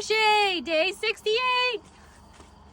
crochet, day 68.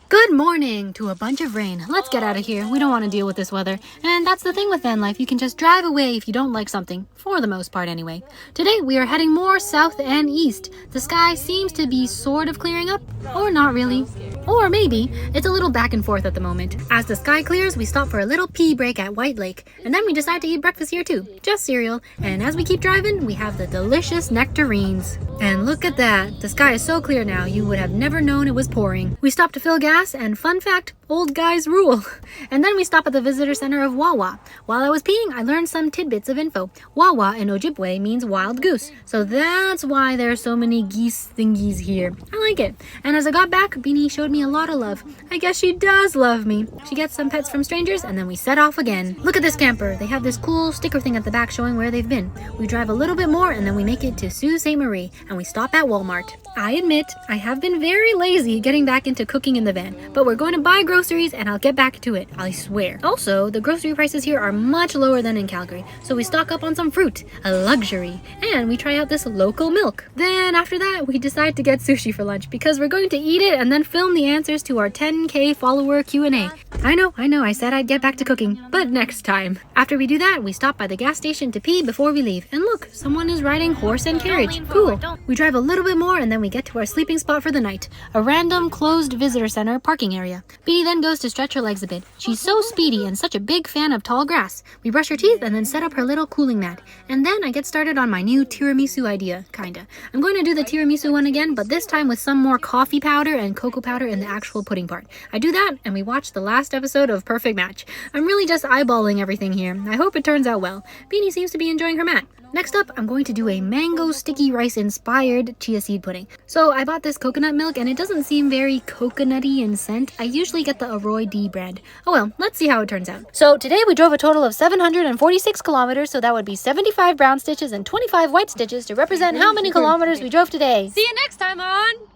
Good morning to a bunch of rain. Let's get out of here. We don't want to deal with this weather. And that's the thing with van life. You can just drive away if you don't like something. For the most part anyway. Today we are heading more south and east. The sky seems to be sort of clearing up. Or not really. Or maybe it's a little back and forth at the moment. As the sky clears, we stop for a little pee break at White Lake. And then we decide to eat breakfast here too. Just cereal. And as we keep driving, we have the delicious nectarines. And look at that. The sky is so clear now, you would have never known it was pouring. We stop to fill gas, and fun fact, old guys rule. And then we stop at the visitor center of Wawa. While I was peeing, I learned some tidbits of info. Wawa in Ojibwe means wild goose. So that's why there are so many geese thingies here. I like it. And as I got back, Beanie showed me a lot of love. I guess she does love me. She gets some pets from strangers, and then we set off again. Look at this camper. They have this cool sticker thing at the back showing where they've been. We drive a little bit more, and then we make it to Sault Sainte Marie, and we stop at Walmart. I admit, I have been very lazy getting back into cooking in the van, but we're going to buy groceries and I'll get back to it, I swear. Also, the grocery prices here are much lower than in Calgary, so we stock up on some fruit, a luxury, and we try out this local milk. Then after that, we decide to get sushi for lunch because we're going to eat it and then film the answers to our 10K follower Q&A. I know, I said I'd get back to cooking, but next time. After we do that, we stop by the gas station to pee before we leave, and look, someone is riding horse and carriage. Cool. We drive a little bit more and then we get to our sleeping spot for the night, a random closed visitor center parking area. Beanie then goes to stretch her legs a bit. She's so speedy and such a big fan of tall grass. We brush her teeth and then set up her little cooling mat. And then I get started on my new tiramisu idea, kinda. I'm going to do the tiramisu one again, but this time with some more coffee powder and cocoa powder in the actual pudding part. I do that and we watch the last episode of Perfect Match. I'm really just eyeballing everything here. I hope it turns out well. Beanie seems to be enjoying her mat. Next up, I'm going to do a mango sticky rice inspired chia seed pudding. So I bought this coconut milk and it doesn't seem very coconutty in scent. I usually get the Aroy D brand. Oh well, let's see how it turns out. So today we drove a total of 746 kilometers, so that would be 75 brown stitches and 25 white stitches to represent how many kilometers we drove today. See you next time on